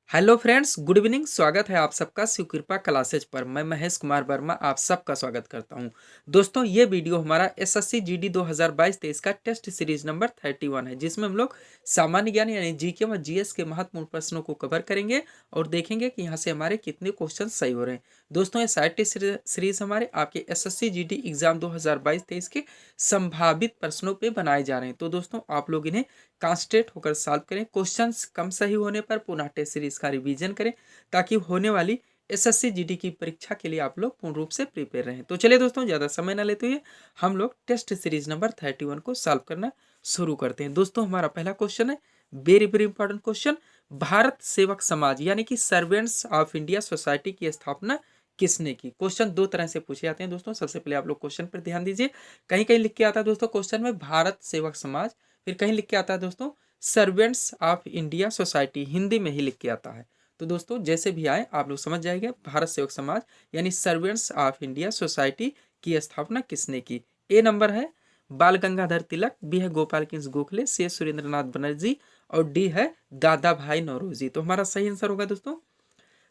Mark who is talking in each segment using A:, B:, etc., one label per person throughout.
A: Hello friends, good evening. स्वागत है आप सबका शिव कृपा क्लासेज पर। मैं महेश कुमार वर्मा आप सबका स्वागत करता हूं। दोस्तों, ये वीडियो हमारा एसएससी जीडी 2022-23 का टेस्ट सीरीज नंबर 31 है, जिसमें हम लोग सामान्य ज्ञान यानी जीके व जीएस के महत्वपूर्ण प्रश्नों को कवर करेंगे और देखेंगे कि यहाँ से हमारे कितने क्वेश्चन सही हो रहे हैं। दोस्तों, ये सारे टेस्ट सीरीज हमारे आपके एसएससी जीडी एग्जाम 2022-23 के संभावित प्रश्नों पर बनाए जा रहे हैं। तो दोस्तों, आप लोग इन्हें कॉन्सेंट्रेट होकर सॉल्व करें। क्वेश्चंस कम सही होने पर पुनः टेस्ट सीरीज का रिवीजन करें, ताकि होने वाली एसएससी जीडी की परीक्षा के लिए आप लोग पूर्ण रूप से प्रिपेयर रहें। तो चलिए दोस्तों, ज़्यादा समय ना लेते हुए हम लोग टेस्ट सीरीज नंबर 31 को सॉल्व करना शुरू करते हैं। दोस्तों, हमारा पहला क्वेश्चन है, very very important question. Bharat सेवक समाज यानी कि सर्वेंट्स ऑफ इंडिया सोसाइटी की स्थापना किसने की? क्वेश्चन दो तरह से पूछे जाते हैं दोस्तों। सबसे पहले आप लोग क्वेश्चन पर ध्यान दीजिए। कहीं कहीं लिख के आता है दोस्तों क्वेश्चन में भारत सेवक समाज, फिर कहीं लिख के आता है दोस्तों servants of India society, Hindi में ही लिख के आता है। तो दोस्तों, जैसे भी आए आप लोग समझ जाएंगे। भारत सेवक समाज यानी सर्वेंट्स ऑफ इंडिया सोसाइटी की स्थापना किसने की? ए नंबर है बाल गंगाधर तिलक, बी है गोपाल कृष्ण गोखले, सी है सुरेंद्रनाथ बनर्जी और डी है दादा भाई नौरोजी। तो हमारा सही आंसर होगा दोस्तों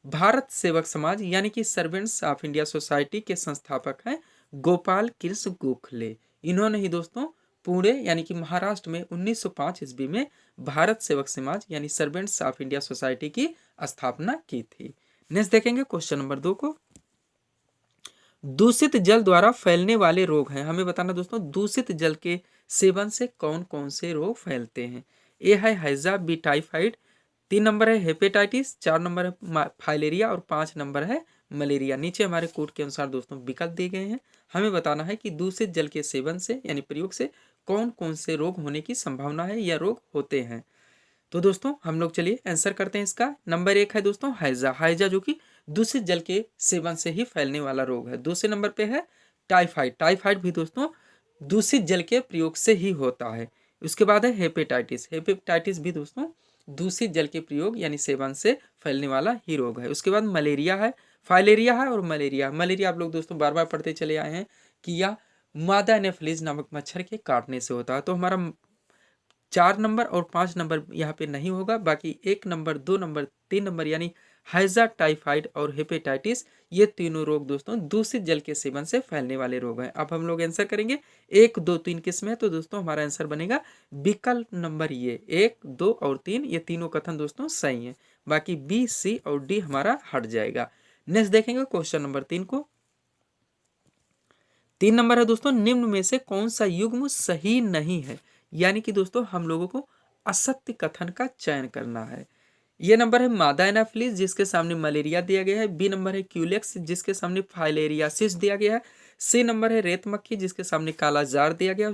A: भारत सेवक समाज यानी कि सर्वेंट्स ऑफ इंडिया सोसाइटी के संस्थापक हैं गोपाल कृष्ण गोखले। इन्होंने ही दोस्तों पुणे यानी कि महाराष्ट्र में 1905 ईस्वी में भारत सेवक समाज यानी सर्वेंट्स ऑफ इंडिया सोसाइटी की स्थापना की थी। नेक्स्ट देखेंगे क्वेश्चन नंबर 2 को। दूषित जल द्वारा फैलने वाले रोग हैं, हमें बताना दोस्तों दूषित जल के सेवन से कौन कौन से रोग फैलते हैं। ए है हैजा, बी टाइफाइड, 3 नंबर है हेपेटाइटिस, 4 नंबर है फाइलेरिया और 5 नंबर है मलेरिया। नीचे हमारे कोड के अनुसार दोस्तों विकल्प दिए गए हैं। हमें बताना है कि दूषित जल के सेवन से यानी प्रयोग से कौन कौन से रोग होने की संभावना है या रोग होते हैं। तो दोस्तों हम लोग चलिए आंसर करते हैं इसका। नंबर 1 है दोस्तों हैजा, हैजा जो कि दूषित जल के सेवन से ही फैलने वाला रोग है। दूसरे नंबर पे है टाइफाइड, टाइफाइड भी दोस्तों दूषित जल के प्रयोग से ही होता है। उसके बाद है हेपेटाइटिस, हेपेटाइटिस भी दोस्तों दूषित जल के प्रयोग यानी सेवन से फैलने वाला ही रोग है। उसके बाद मलेरिया है, फाइलेरिया है और मलेरिया। मलेरिया आप लोग दोस्तों बार बार पढ़ते चले आए हैं कि यह मादा एनोफिलीज नामक मच्छर के काटने से होता है। तो हमारा 4 नंबर और 5 नंबर यहाँ पे नहीं होगा, बाकी 1 नंबर 2 नंबर 3 नंबर यानी हैजा, टाइफाइड और हेपेटाइटिस, ये तीनों रोग दोस्तों दूषित जल के सेवन से फैलने वाले रोग हैं। अब हम लोग आंसर करेंगे 1 2 3 किस में है, तो दोस्तों हमारा आंसर बनेगा विकल्प नंबर ये 1 2 और 3, ये तीनों कथन दोस्तों सही है। बाकी बी सी और डी हमारा हट जाएगा। नेक्स्ट देखेंगे क्वेश्चन नंबर 3 को। 3 नंबर है दोस्तों निम्न में से कौन सा युग्म सही नहीं है, यानी कि दोस्तों हम लोगों को असत्य कथन का चयन करना है। ये नंबर है मादा एनाफिलिस जिसके सामने मलेरिया दिया गया है, बी नंबर है क्यूलेक्स जिसके सामने फाइलेरियासिस दिया गया है, सी नंबर है रेत मक्खी जिसके सामने काला जार दिया गया है,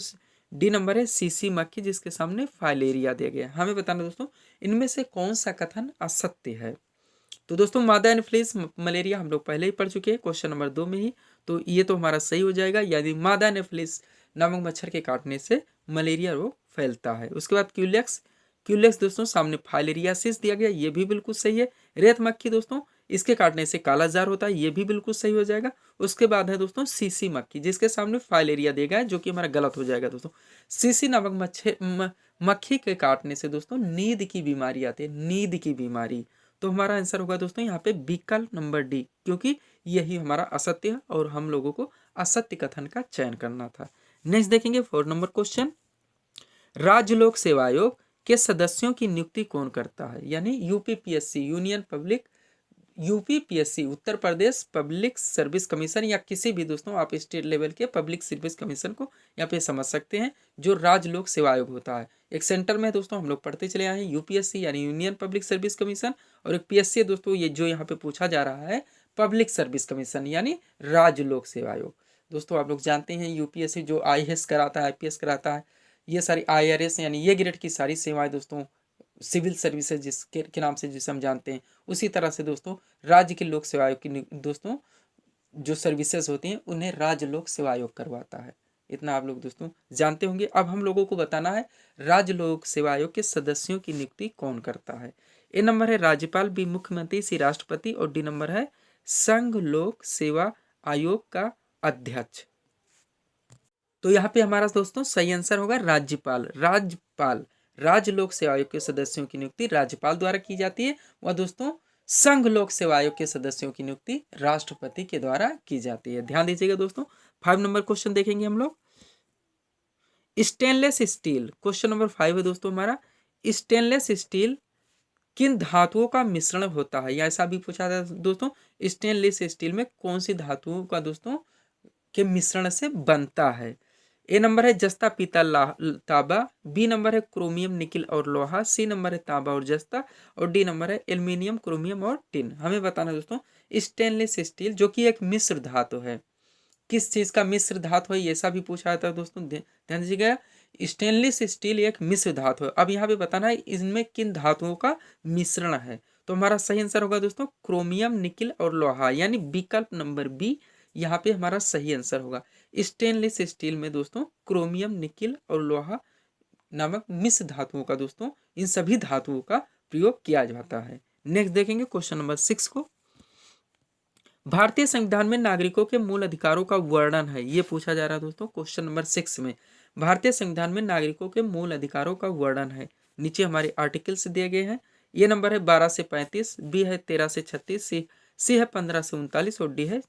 A: डी नंबर है सीसी मक्खी जिसके सामने फाइलेरिया दिया गया है। हमें बताना दोस्तों इनमें से कौन सा कथन असत्य है। तो दोस्तों मादा एनाफिलिस मलेरिया हम लोग पहले ही पढ़ चुके हैं क्वेश्चन नंबर 2 में ही, तो ये तो हमारा सही हो जाएगा, यानी मादा एनाफिलिस नामक मच्छर के काटने से मलेरिया रोग फैलता है। उसके बाद क्यूलेक्स, क्यूलेक्स दोस्तों सामने फाइलेरियासिस दिया गया, ये भी बिल्कुल सही है। रेत मक्खी दोस्तों इसके काटने से काला जार होता है, ये भी बिल्कुल सही हो जाएगा। उसके बाद है दोस्तों सीसी मक्खी जिसके सामने फाइलेरिया दिया गया है, जो कि हमारा गलत हो जाएगा दोस्तों। सीसी नामक मक्खी के काटने से दोस्तों नींद की बीमारी आती है, नींद की बीमारी। तो हमारा आंसर होगा दोस्तों यहाँ पे विकल्प नंबर डी, क्योंकि यही हमारा असत्य है और हम लोगों को असत्य कथन का चयन करना था। नेक्स्ट देखेंगे 4 नंबर क्वेश्चन। राज्य लोक सेवा आयोग के सदस्यों की नियुक्ति कौन करता है, यानी UPPSC union public UPPSC Uttar Pradesh public service commission, या किसी भी दोस्तों आप स्टेट लेवल के पब्लिक सर्विस कमीशन को यहाँ पे समझ सकते हैं, जो राज्य लोक सेवा आयोग होता है। एक सेंटर में दोस्तों हम लोग पढ़ते चले आए हैं यूपीएससी यानी यूनियन पब्लिक सर्विस कमीशन, और एक पीएससी दोस्तों ये जो यहाँ पे पूछा जा रहा है पब्लिक सर्विस कमीशन यानी राज्य लोक सेवा आयोग। दोस्तों आप लोग जानते हैं यूपीएससी जो आईएएस कराता है, आईपीएस कराता है, ये सारी आईआरएस यानी ये ग्रेड की सारी सेवाएं दोस्तों सिविल सर्विसेज जिसके के नाम से जिसे हम जानते हैं, उसी तरह से दोस्तों राज्य के लोक सेवा आयोग की दोस्तों जो सर्विसेज होती हैं उन्हें राज्य लोक सेवा आयोग करवाता है। इतना आप लोग दोस्तों जानते होंगे। अब हम लोगों को बताना है राज्य लोक सेवा आयोग के सदस्यों की नियुक्ति कौन करता है। ए नंबर है राज्यपाल, बी मुख्यमंत्री, सी राष्ट्रपति और डी नंबर है संघ लोक सेवा आयोग का अध्यक्ष। तो यहाँ पे हमारा दोस्तों सही आंसर होगा राज्यपाल। राज्यपाल राज्य लोक सेवा आयोग के सदस्यों की नियुक्ति राज्यपाल द्वारा की जाती है, व दोस्तों संघ लोक सेवा आयोग के सदस्यों की नियुक्ति राष्ट्रपति के द्वारा की जाती है। ध्यान दीजिएगा दोस्तों। 5 नंबर क्वेश्चन देखेंगे हम लोग। स्टेनलेस स्टील, क्वेश्चन नंबर 5 है दोस्तों हमारा, स्टेनलेस स्टील किन धातुओं का मिश्रण होता है, या ऐसा भी पूछा था दोस्तों, स्टेनलेस स्टील में कौन सी धातुओं का दोस्तों के मिश्रण से बनता है। ए नंबर है जस्ता पीतल तांबा, बी नंबर है क्रोमियम निकिल और लोहा, सी नंबर है तांबा और जस्ता, और डी नंबर है एल्यूमिनियम क्रोमियम और टिन। हमें बताना दोस्तों स्टेनलेस स्टील जो कि एक मिश्र धातु है, किस चीज का मिश्र धातु है, ये ऐसा भी पूछा था दोस्तों। ध्यान दीजिएगा, स्टेनलेस स्टील एक मिश्र धातु है। अब यहाँ पे बताना है इनमें किन धातुओं का मिश्रण है। तो हमारा सही आंसर होगा दोस्तों क्रोमियम निकिल और लोहा, यानी विकल्प नंबर बी यहाँ पे हमारा सही आंसर होगा। स्टेनलेस स्टील में दोस्तों क्रोमियम निकिल और लोहा नामक मिश्र धातुओं का दोस्तों, इन सभी धातुओं का प्रयोग किया जाता है। नेक्स्ट देखेंगे क्वेश्चन नंबर 6 को। भारतीय संविधान में नागरिकों के मूल अधिकारों का वर्णन है, ये पूछा जा रहा है दोस्तों क्वेश्चन नंबर 6 में। भारतीय संविधान में नागरिकों के मूल अधिकारों का वर्णन है, नीचे हमारे आर्टिकल्स दिए गए हैं। ये नंबर है 12 से 35, बी है 13 से 36, सी है 15 से 39 और डी है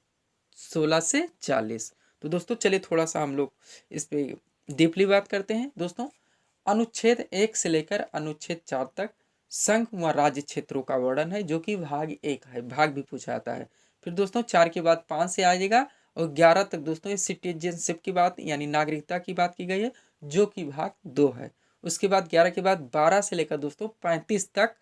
A: 16 से 40। तो दोस्तों चलिए थोड़ा सा हम लोग इस पे डीपली बात करते हैं। दोस्तों अनुच्छेद 1 से लेकर अनुच्छेद 4 तक संघ व राज्य क्षेत्रों का वर्णन है, जो कि भाग 1 है, भाग भी पूछा जाता है। फिर दोस्तों 4 के बाद 5 से आ जाएगा, और 11 तक दोस्तों ये सिटीजनशिप की बात यानी नागरिकता की बात की गई है, जो कि भाग 2 है। उसके बाद 11 के बाद 12 से लेकर दोस्तों 35 तक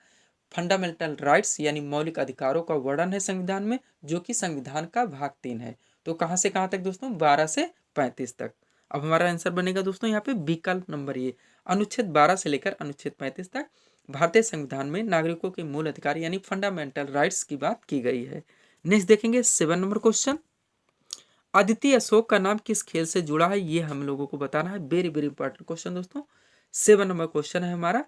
A: फंडामेंटल राइट्स यानी मौलिक अधिकारों का वर्णन है संविधान में, जो कि संविधान का भाग 3 है। तो कहाँ से कहाँ तक दोस्तों, 12 से 35 तक। अब हमारा आंसर बनेगा दोस्तों यहाँ पे विकल्प नंबर ये, अनुच्छेद 12 से लेकर अनुच्छेद 35 तक भारतीय संविधान में नागरिकों के मूल अधिकार यानी फंडामेंटल राइट्स की बात की गई है। नेक्स्ट देखेंगे 7 नंबर क्वेश्चन। अदिति अशोक का नाम किस खेल से जुड़ा है, ये हम लोगों को बताना है। वेरी वेरी इंपॉर्टेंट क्वेश्चन दोस्तों। 7 नंबर क्वेश्चन है हमारा,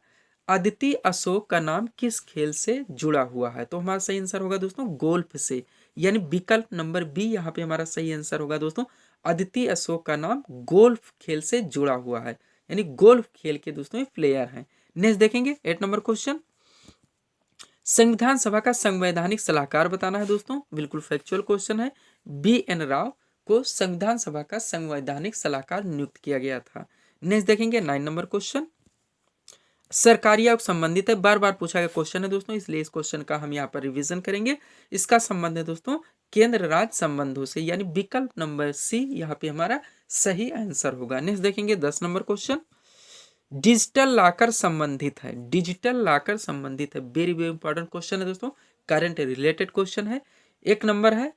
A: अदिति अशोक का नाम किस खेल से जुड़ा हुआ है। तो हमारा सही आंसर होगा दोस्तों गोल्फ से, यानी विकल्प नंबर बी यहाँ पे हमारा सही आंसर होगा दोस्तों। अदिति अशोक का नाम गोल्फ खेल से जुड़ा हुआ है, यानी गोल्फ खेल के दोस्तों ये प्लेयर हैं। नेक्स्ट देखेंगे 8 नंबर क्वेश्चन। संविधान सभा का संवैधानिक सलाहकार बताना है दोस्तों, बिल्कुल फैक्चुअल क्वेश्चन है। बी.एन. राव को संविधान सभा का संवैधानिक सलाहकार नियुक्त किया गया था। नेक्स्ट देखेंगे 9 नंबर क्वेश्चन। सरकारी आयोग संबंधित है, बार बार पूछा गया क्वेश्चन है दोस्तों, इसलिए इस क्वेश्चन का हम यहाँ पर रिवीजन करेंगे। इसका संबंध है दोस्तों केंद्र राज्य संबंधों से, यानी विकल्प नंबर सी यहाँ पे हमारा सही आंसर होगा। नेक्स्ट देखेंगे 10 नंबर क्वेश्चन। डिजिटल लॉकर संबंधित है, डिजिटल लॉकर संबंधित है, वेरी वेरी इंपॉर्टेंट क्वेश्चन है दोस्तों, करंट रिलेटेड क्वेश्चन है। एक नंबर है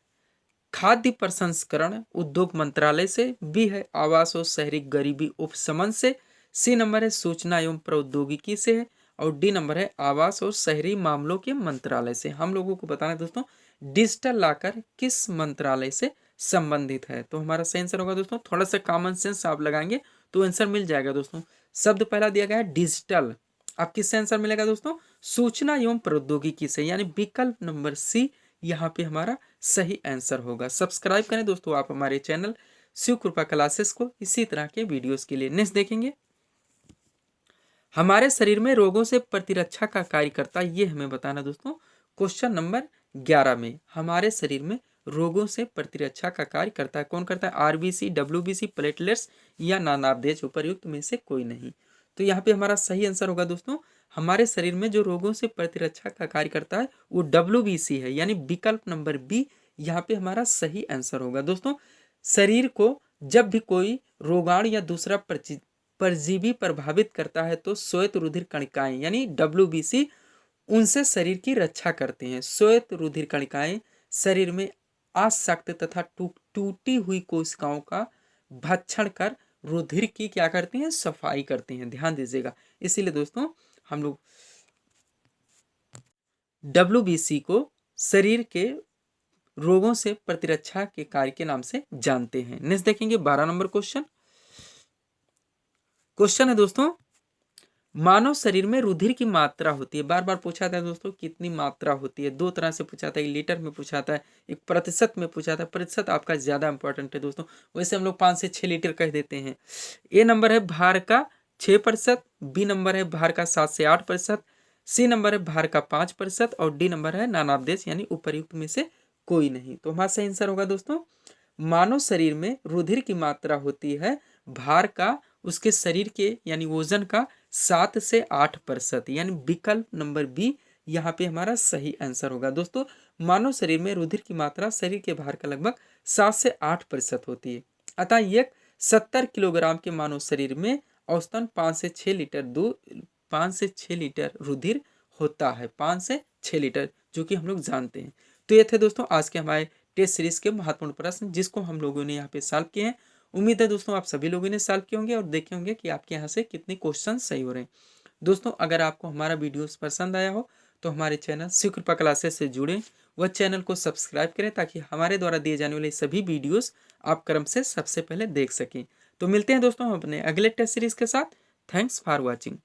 A: खाद्य प्रसंस्करण उद्योग मंत्रालय से, बी है आवास और शहरी गरीबी उपशमन से, सी नंबर है सूचना एवं प्रौद्योगिकी से है, और डी नंबर है आवास और शहरी मामलों के मंत्रालय से। हम लोगों को बताना है दोस्तों डिजिटल लॉकर किस मंत्रालय से संबंधित है। तो हमारा सही आंसर होगा दोस्तों, थोड़ा सा कॉमन सेंस आप लगाएंगे तो आंसर मिल जाएगा दोस्तों। शब्द पहला दिया गया है डिजिटल, अब किससे आंसर मिलेगा दोस्तों, सूचना एवं प्रौद्योगिकी से, यानी विकल्प नंबर सी यहाँ पे हमारा सही आंसर होगा। सब्सक्राइब करें दोस्तों आप हमारे चैनल शिव कृपा क्लासेस को इसी तरह के वीडियोस के लिए। नेक्स्ट देखेंगे हमारे शरीर में रोगों से प्रतिरक्षा का कार्य करता है, ये हमें बताना दोस्तों क्वेश्चन नंबर 11 में। हमारे शरीर में रोगों से प्रतिरक्षा का कार्य करता है, कौन करता है, आरबीसी, डब्ल्यूबीसी, प्लेटलेट्स या नानादेश, उपर्युक्त में से कोई नहीं। तो यहाँ पे हमारा सही आंसर होगा दोस्तों, हमारे शरीर में जो रोगों से प्रतिरक्षा का कार्य करता है वो डब्ल्यूबीसी है, यानी विकल्प नंबर बी यहाँ पे हमारा सही आंसर होगा। दोस्तों शरीर को जब भी कोई रोगाणु या दूसरा परजीवी प्रभावित करता है तो श्वेत रुधिर कणिकाएं यानी डब्ल्यूबीसी उनसे शरीर की रक्षा करते हैं। श्वेत रुधिर कणिकाएं शरीर में आसक्त तथा टूटी हुई कोशिकाओं का भक्षण कर रुधिर की क्या करती हैं, सफाई करती हैं। ध्यान दीजिएगा, इसीलिए दोस्तों हम लोग डब्ल्यूबीसी को शरीर के रोगों से प्रतिरक्षा के कार्य के नाम से जानते हैं। नेक्स्ट देखेंगे 12 नंबर क्वेश्चन। क्वेश्चन है दोस्तों मानव शरीर में रुधिर की मात्रा होती है, बार बार पूछा था दोस्तों कितनी मात्रा होती है, दो तरह से पूछा था, एक लीटर में पूछा था, एक प्रतिशत में पूछा था। प्रतिशत आपका ज्यादा इंपॉर्टेंट है दोस्तों, वैसे हम लोग 5 से 6 लीटर कह देते हैं। ए नंबर है भार का 6%, बी नंबर है भार का 7 से 8%, सी नंबर है भार का 5% और डी नंबर है नानावदेश यानी उपर्युक्त में से कोई नहीं। तो हमारा सही आंसर होगा दोस्तों, मानव शरीर में रुधिर की मात्रा होती है भार का उसके शरीर के यानी वजन का 7 से 8%, यानी विकल्प नंबर बी यहाँ पे हमारा सही आंसर होगा। दोस्तों मानव शरीर में रुधिर की मात्रा शरीर के भार का लगभग 7 से 8% होती है। अतः एक 70 किलोग्राम के मानव शरीर में औसतन 5 से 6 लीटर दूध 5 से 6 लीटर रुधिर होता है, 5 से 6 लीटर, जो कि हम लोग जानते हैं। तो ये थे दोस्तों आज के हमारे टेस्ट सीरीज के महत्वपूर्ण प्रश्न जिसको हम लोगों ने यहाँ पे सॉल्व किए हैं। उम्मीद है दोस्तों आप सभी लोगों ने सॉल्व किए होंगे और देखे होंगे कि आपके यहाँ से कितने क्वेश्चन सही हो रहे हैं। दोस्तों अगर आपको हमारा वीडियोस पसंद आया हो तो हमारे चैनल शिव कृपा क्लासेस से जुड़ें व चैनल को सब्सक्राइब करें ताकि हमारे द्वारा दिए जाने वाले सभी वीडियोस आप क्रम से सबसे पहले देख सकें। तो मिलते हैं दोस्तों अपने अगले टेस्ट सीरीज के साथ। Thanks for watching.